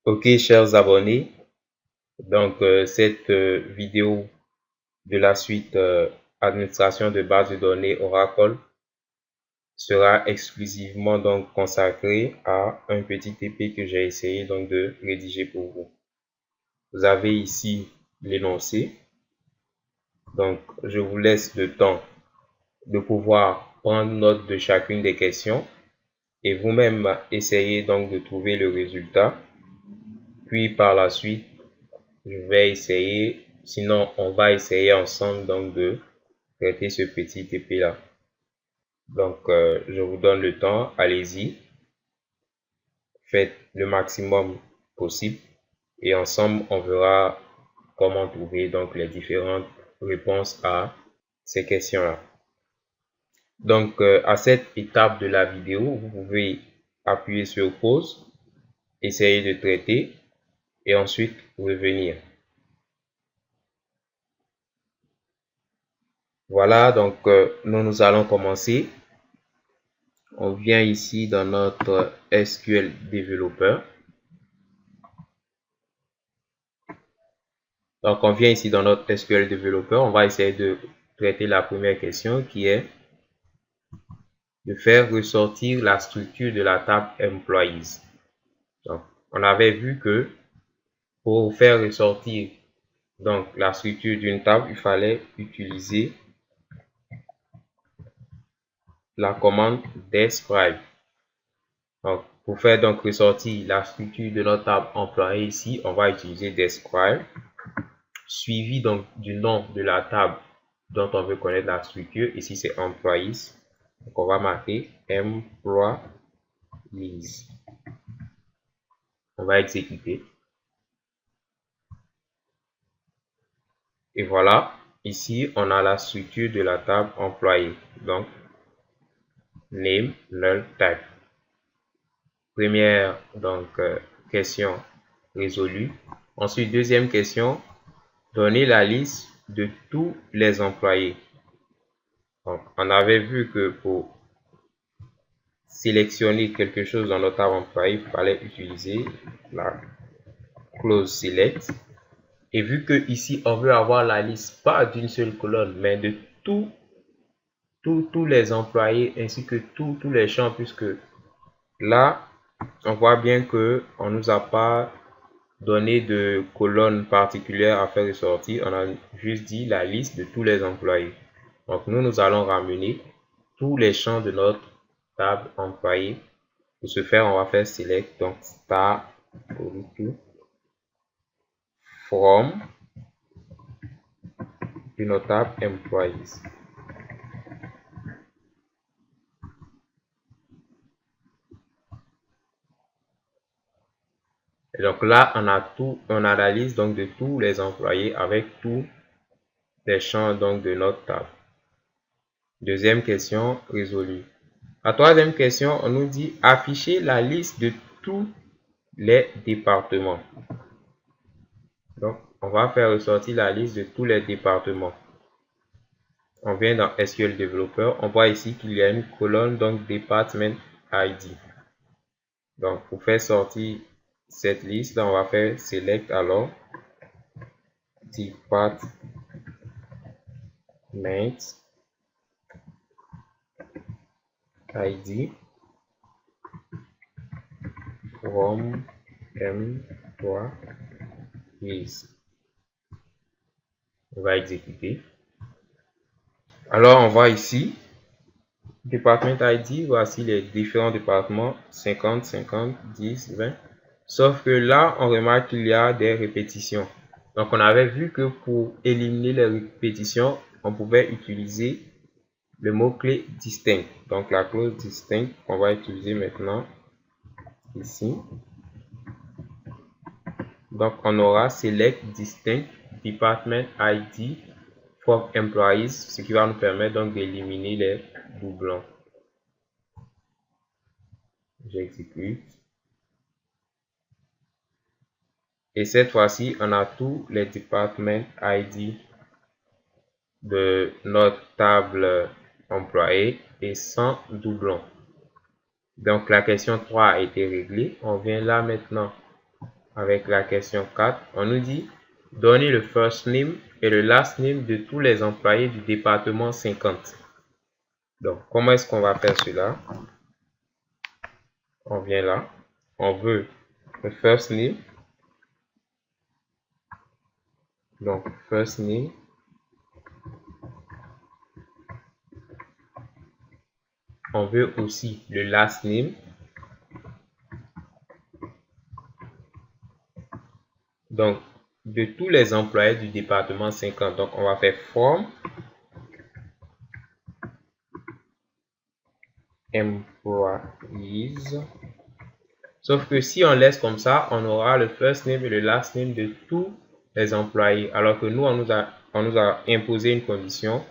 Ok, chers abonnés, donc cette vidéo de la suite administration de base de données Oracle sera exclusivement donc consacrée à un petit TP que j'ai essayé donc de rédiger pour vous. Vous avez ici l'énoncé, donc je vous laisse le temps de pouvoir prendre note de chacune des questions et vous-même essayer donc de trouver le résultat. Puis par la suite, je vais essayer, sinon on va essayer ensemble donc de traiter ce petit TP là. Donc je vous donne le temps, allez-y, faites le maximum possible et ensemble on verra comment trouver donc les différentes réponses à ces questions là. Donc à cette étape de la vidéo, vous pouvez appuyer sur pause, essayer de traiter et ensuite revenir. Voilà, donc nous allons commencer. On vient ici dans notre SQL Developer. Donc on vient ici dans notre SQL Developer. On va essayer de traiter la première question qui est de faire ressortir la structure de la table Employees. Donc on avait vu que pour faire ressortir donc la structure d'une table, il fallait utiliser la commande describe. Donc, pour faire donc ressortir la structure de notre table employée ici, on va utiliser describe, suivi donc du nom de la table dont on veut connaître la structure. Ici, c'est employees. Donc, on va marquer employees. On va exécuter. Et voilà, ici, on a la structure de la table employée. Donc, name, null, type. Première donc question résolue. Ensuite, deuxième question, donner la liste de tous les employés. Donc, on avait vu que pour sélectionner quelque chose dans notre table employé, il fallait utiliser la clause select. Et vu que ici, on veut avoir la liste pas d'une seule colonne, mais de tous les employés ainsi que tous les champs, puisque là, on voit bien que on nous a pas donné de colonne particulière à faire ressortir. On a juste dit la liste de tous les employés. Donc, nous allons ramener tous les champs de notre table employée. Pour ce faire, on va faire select, donc star from de notre table employees. Et donc là, on a la liste donc de tous les employés avec tous les champs donc de notre table. Deuxième question résolue. La troisième question, on nous dit afficher la liste de tous les départements. Donc, on va faire ressortir la liste de tous les départements. On vient dans SQL Developer, on voit ici qu'il y a une colonne donc Department ID. Donc, pour faire sortir cette liste, on va faire select alors Department ID from employees. On va exécuter. Alors, on voit ici Department ID, voici les différents départements 50, 50, 10, 20. Sauf que là, on remarque qu'il y a des répétitions. Donc, on avait vu que pour éliminer les répétitions, on pouvait utiliser le mot-clé distinct. Donc, la clause distinct, on va utiliser maintenant ici. Donc, on aura select distinct department ID from employees, ce qui va nous permettre donc d'éliminer les doublons. J'exécute. Et cette fois-ci, on a tous les department ID de notre table employée et sans doublon. Donc, la question 3 a été réglée. On vient là maintenant avec la question 4, on nous dit donner le first name et le last name de tous les employés du département 50. Donc, comment est-ce qu'on va faire cela? On vient là, on veut le first name. Donc, first name. On veut aussi le last name. Donc, de tous les employés du département 50. Donc, on va faire from employees. Sauf que si on laisse comme ça, on aura le first name et le last name de tous les employés. Alors que nous, on nous a imposé une condition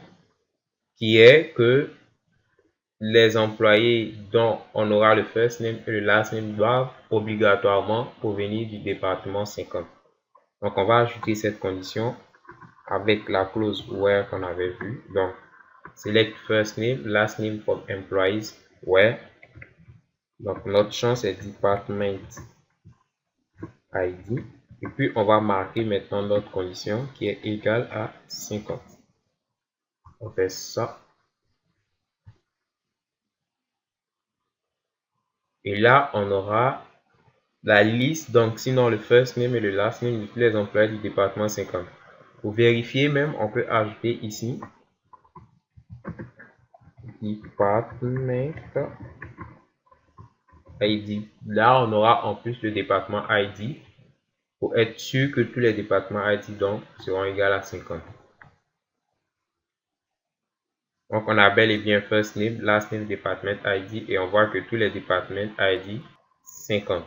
qui est que les employés dont on aura le first name et le last name doivent obligatoirement provenir du département 50. Donc, on va ajouter cette condition avec la clause where qu'on avait vue. Donc, select first name, last name from employees where. Donc, notre champ c'est department ID. Et puis, on va marquer maintenant notre condition qui est égale à 50. On fait ça. Et là, on aura la liste, donc sinon le first name et le last name de tous les employés du département 50. Pour vérifier même, on peut ajouter ici department ID. Là, on aura en plus le département ID pour être sûr que tous les départements ID donc seront égaux à 50. Donc, on a bel et bien first name, last name, department ID et on voit que tous les départements ID 50.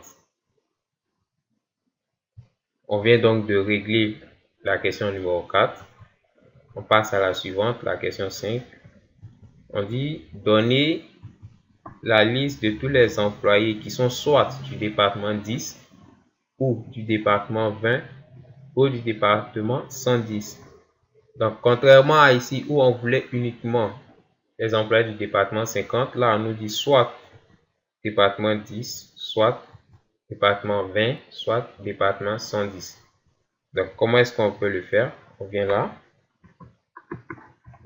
On vient donc de régler la question numéro 4. On passe à la suivante, la question 5. On dit donner la liste de tous les employés qui sont soit du département 10 ou du département 20 ou du département 110. Donc, contrairement à ici où on voulait uniquement les employés du département 50, là on nous dit soit département 10, soit département 20, soit département 110. Donc, comment est-ce qu'on peut le faire? On vient là,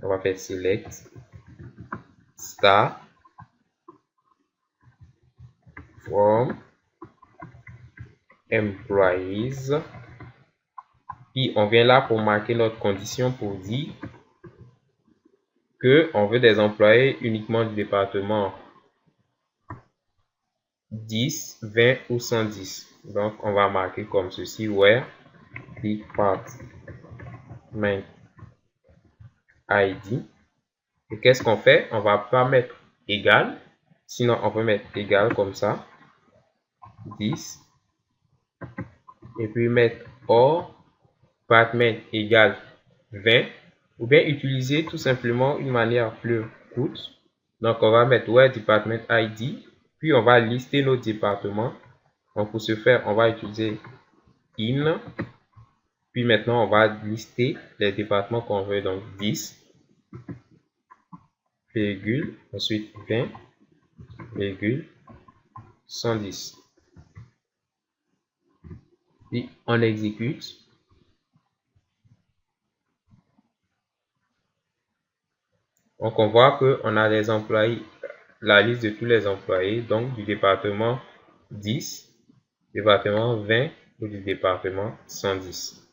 on va faire select star from employees. Puis on vient là pour marquer notre condition pour dire que on veut des employés uniquement du département 10, 20 ou 110. Donc on va marquer comme ceci where department ID. Et qu'est-ce qu'on fait? On va pas mettre égal, sinon on peut mettre égal comme ça 10 et puis mettre or department égale 20 ou bien utiliser tout simplement une manière plus courte. Donc on va mettre where department ID puis on va lister nos départements. Donc pour ce faire on va utiliser in puis maintenant on va lister les départements qu'on veut, donc 10 virgule ensuite 20 virgule 110 puis on exécute. Donc, on voit qu'on a les employés, la liste de tous les employés, donc du département 10, département 20 ou du département 110.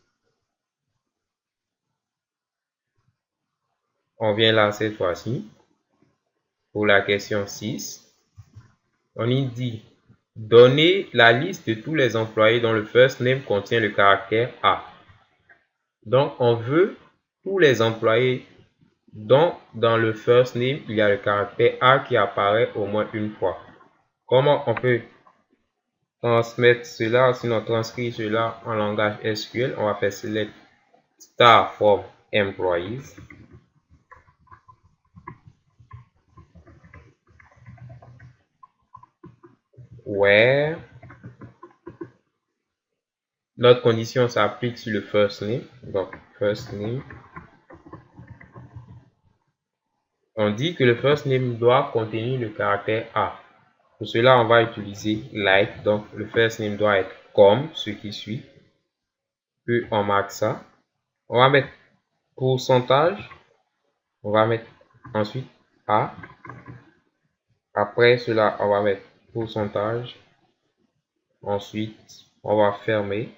On vient là cette fois-ci. Pour la question 6, on y dit donner la liste de tous les employés dont le first name contient le caractère A. Donc, on veut tous les employés dont dans le first name, il y a le caractère A qui apparaît au moins une fois. Comment on peut transmettre cela, sinon transcrire cela en langage SQL? On va faire select star from employees. Where notre condition s'applique sur le first name. Donc, first name. On dit que le first name doit contenir le caractère A. Pour cela, on va utiliser like. Donc, le first name doit être comme ce qui suit. Puis, on marque ça. On va mettre pourcentage. On va mettre ensuite A. Après cela, on va mettre pourcentage. Ensuite, on va fermer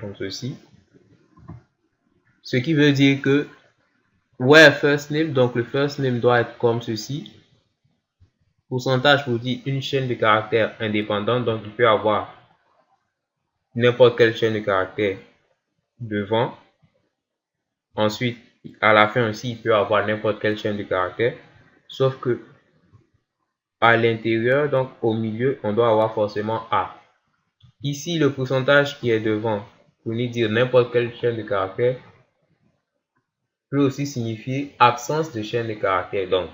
comme ceci. Ce qui veut dire que first name, donc le first name doit être comme ceci. Pourcentage vous dit une chaîne de caractères indépendante, donc il peut avoir n'importe quelle chaîne de caractères devant. Ensuite, à la fin aussi, il peut avoir n'importe quelle chaîne de caractères, sauf que à l'intérieur, donc au milieu, on doit avoir forcément A. Ici, le pourcentage qui est devant, pour nous dire n'importe quelle chaîne de caractères, peut aussi signifier absence de chaîne de caractères. Donc,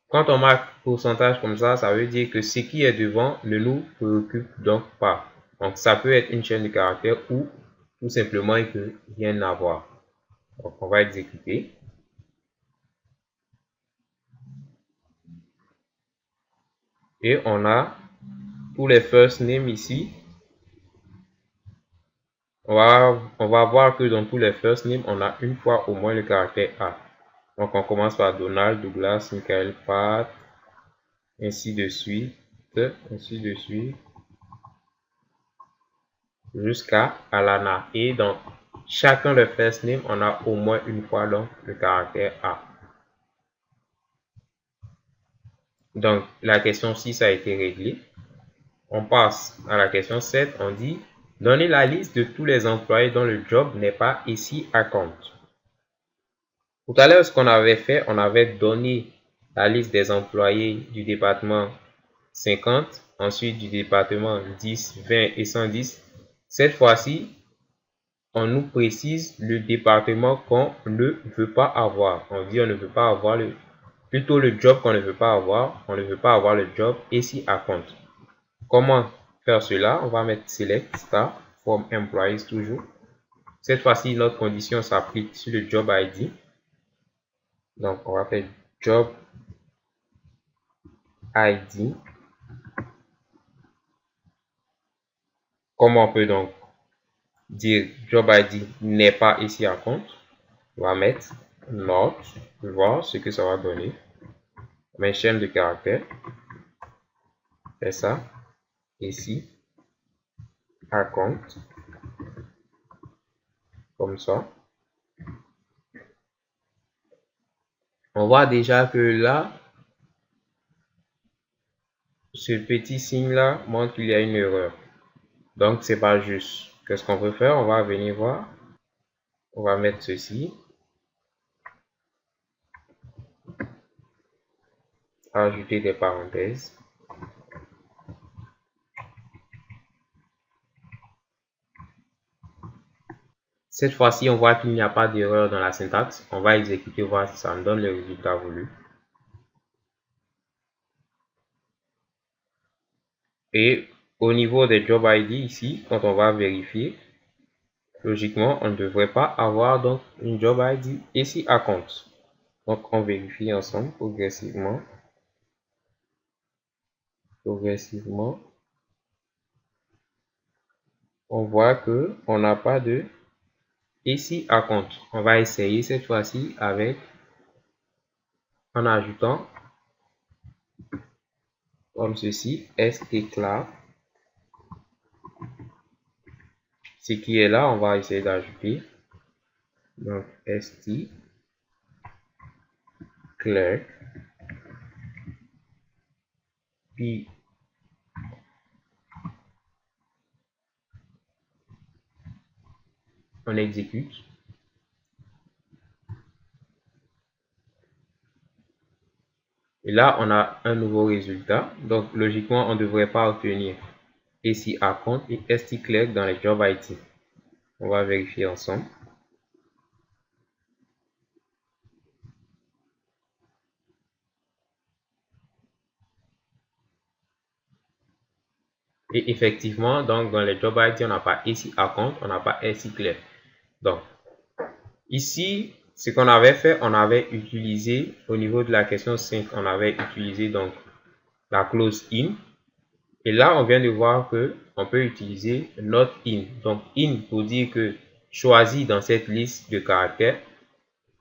quand on marque pourcentage comme ça veut dire que ce qui est devant ne nous préoccupe donc pas. Donc, ça peut être une chaîne de caractères ou tout simplement il peut rien avoir. Donc, on va exécuter. Et on a tous les first names ici. On va voir que dans tous les first names, on a une fois au moins le caractère A. Donc, on commence par Donald, Douglas, Michael, Pat, ainsi de suite, jusqu'à Alana. Et donc, chacun des first name, on a au moins une fois donc le caractère A. Donc, la question 6 a été réglée. On passe à la question 7. On dit, donnez la liste de tous les employés dont le job n'est pas ici à compte. Tout à l'heure, ce qu'on avait fait, on avait donné la liste des employés du département 50, ensuite du département 10, 20 et 110. Cette fois-ci, on nous précise le département qu'on ne veut pas avoir. On dit on ne veut pas avoir plutôt le job qu'on ne veut pas avoir. On ne veut pas avoir le job ici à compte. Comment faire cela? On va mettre select star from employees toujours. Cette fois-ci, notre condition s'applique sur le job ID. Donc, on va faire job ID. Comment on peut donc dire job ID n'est pas ici à compte? On va mettre not, voir ce que ça va donner. On met une chaîne de caractères. Fait ça. Ici. À compte. Comme ça. On voit déjà que là, ce petit signe là montre qu'il y a une erreur. Donc, c'est pas juste. Qu'est-ce qu'on peut faire? On va venir voir. On va mettre ceci. Ajouter des parenthèses. Cette fois-ci, on voit qu'il n'y a pas d'erreur dans la syntaxe. On va exécuter, voir si ça me donne le résultat voulu. Et au niveau des job ID ici, quand on va vérifier, logiquement, on ne devrait pas avoir donc une job ID ici à compte. Donc, on vérifie ensemble progressivement. On voit que on n'a pas de ici à compte. On va essayer cette fois-ci avec en ajoutant comme ceci stclar. Ce qui est là, on va essayer d'ajouter donc stclar puis on exécute. Et là, on a un nouveau résultat. Donc, logiquement, on ne devrait pas obtenir ici à compte et stclar dans les job ID. On va vérifier ensemble. Et effectivement, donc dans les job ID, on n'a pas ici à compte, on n'a pas stclar. Donc, ici, ce qu'on avait fait, on avait utilisé, au niveau de la question 5, on avait utilisé donc la clause in. Et là, on vient de voir que on peut utiliser not in. Donc, in pour dire que choisis dans cette liste de caractères,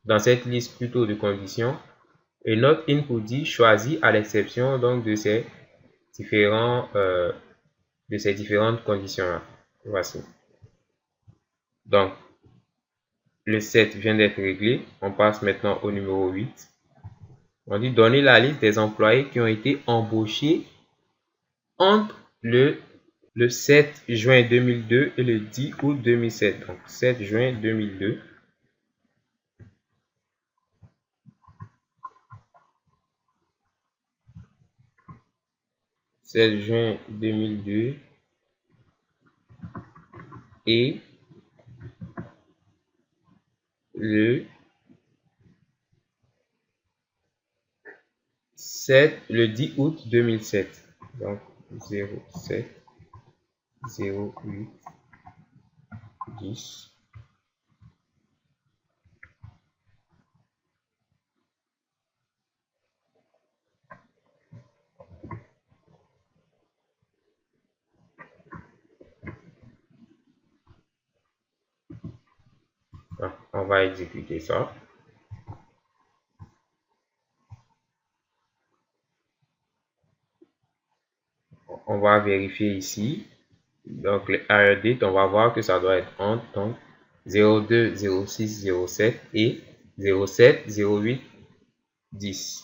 dans cette liste plutôt de conditions. Et not in pour dire choisis à l'exception donc de ces différentes conditions-là. Voici. Donc, le 7 vient d'être réglé. On passe maintenant au numéro 8. On dit donner la liste des employés qui ont été embauchés entre le 7 juin 2002 et le 10 août 2007. Donc, 7 juin 2002. « 7 juin 2002 et le 10 août 2007. Donc, 07, 08, 10. On va exécuter ça. On va vérifier ici. Donc, le hire date, on va voir que ça doit être entre donc 02, 06, 07 et 07, 08, 10.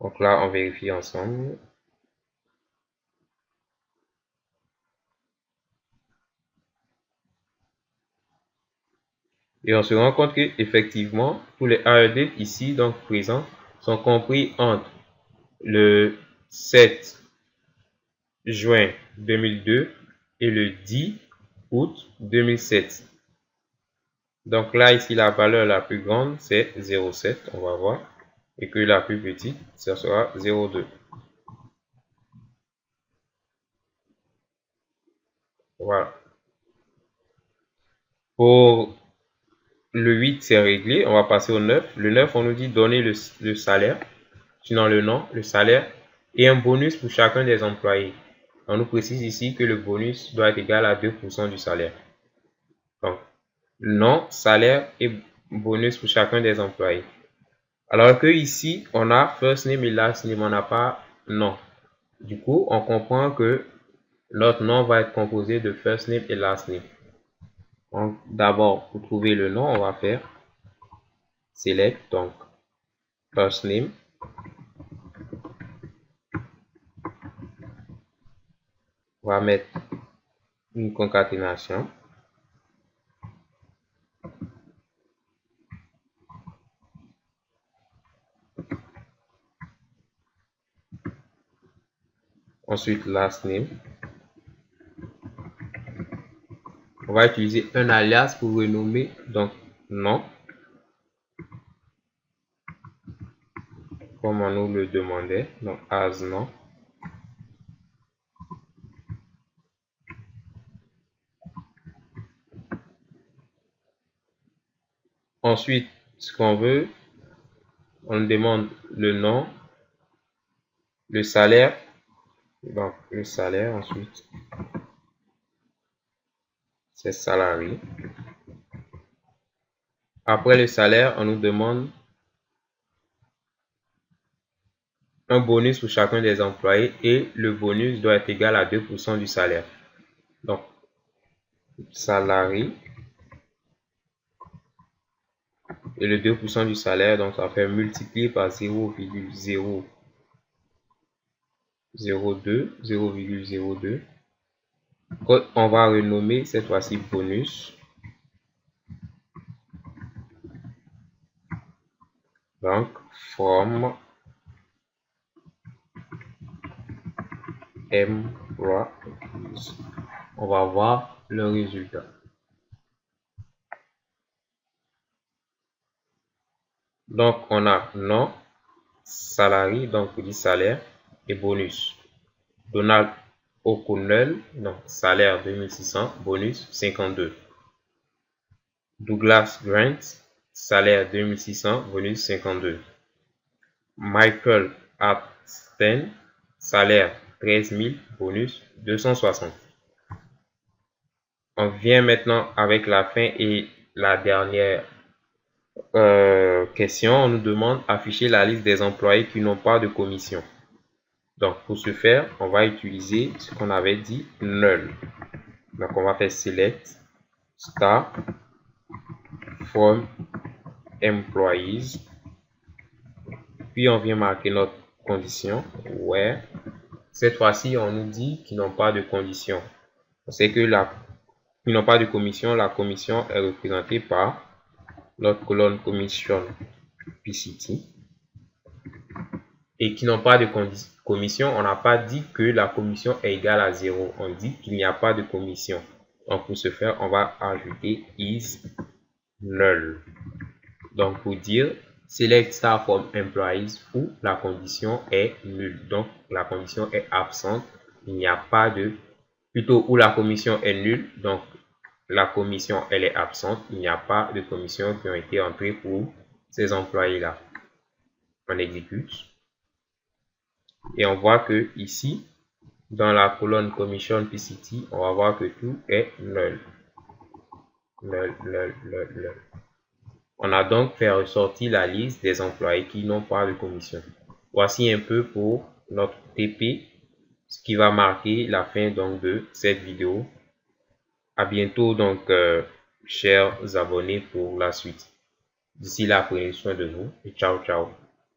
Donc là, on vérifie ensemble. Et on se rend compte que effectivement, tous les hire dates ici, donc présents, sont compris entre le 7 juin 2002 et le 10 août 2007. Donc là, ici, la valeur la plus grande, c'est 0,7, on va voir. Et que la plus petite, ça sera 0,2. Voilà. Pour le 8, c'est réglé. On va passer au 9. Le 9, on nous dit donner le salaire, sinon le nom, le salaire, et un bonus pour chacun des employés. On nous précise ici que le bonus doit être égal à 2% du salaire. Donc, nom, salaire et bonus pour chacun des employés. Alors que ici, on a first name et last name, on n'a pas nom. Du coup, on comprend que notre nom va être composé de first name et last name. Donc, d'abord, pour trouver le nom, on va faire select, donc first name. On va mettre une concaténation. Ensuite, last name. On va utiliser un alias pour renommer, donc nom, comme on nous le demandait, donc as nom. Ensuite, ce qu'on veut, on demande le nom, le salaire, donc le salaire ensuite, c'est salary. Après le salaire, on nous demande un bonus pour chacun des employés et le bonus doit être égal à 2% du salaire. Donc, salary et le 2% du salaire, donc ça fait multiplier par 0,002, 0,02. On va renommer cette fois-ci bonus. Donc, from employees. On va voir le résultat. Donc, on a nom, salary, donc pour dire salaire, et bonus. Donald O'Connell, donc salaire 2600, bonus 52. Douglas Grant, salaire 2600, bonus 52. Michael certaine, salaire 13 000, bonus 260. On vient maintenant avec la fin et la dernière question. On nous demande afficher la liste des employés qui n'ont pas de commission. Donc pour ce faire, on va utiliser ce qu'on avait dit, null. Donc on va faire select star from employees, puis on vient marquer notre condition where. Cette fois-ci, on nous dit qu'ils n'ont pas de condition. On sait que ils n'ont pas de commission. La commission est représentée par notre colonne commission PCT. Et qui n'ont pas de commission, on n'a pas dit que la commission est égale à 0. On dit qu'il n'y a pas de commission. Donc pour ce faire, on va ajouter is null. Donc pour dire select star from employees où la condition est nulle. Donc la condition est absente. Il n'y a pas de, plutôt où la commission est nulle. Donc la commission elle est absente. Il n'y a pas de commission qui ont été entrées pour ces employés là. On exécute. Et on voit que ici, dans la colonne commission PCT, on va voir que tout est null. Null. On a donc fait ressortir la liste des employés qui n'ont pas de commission. Voici un peu pour notre TP, ce qui va marquer la fin donc de cette vidéo. À bientôt donc, chers abonnés, pour la suite. D'ici là, prenez soin de vous et ciao ciao.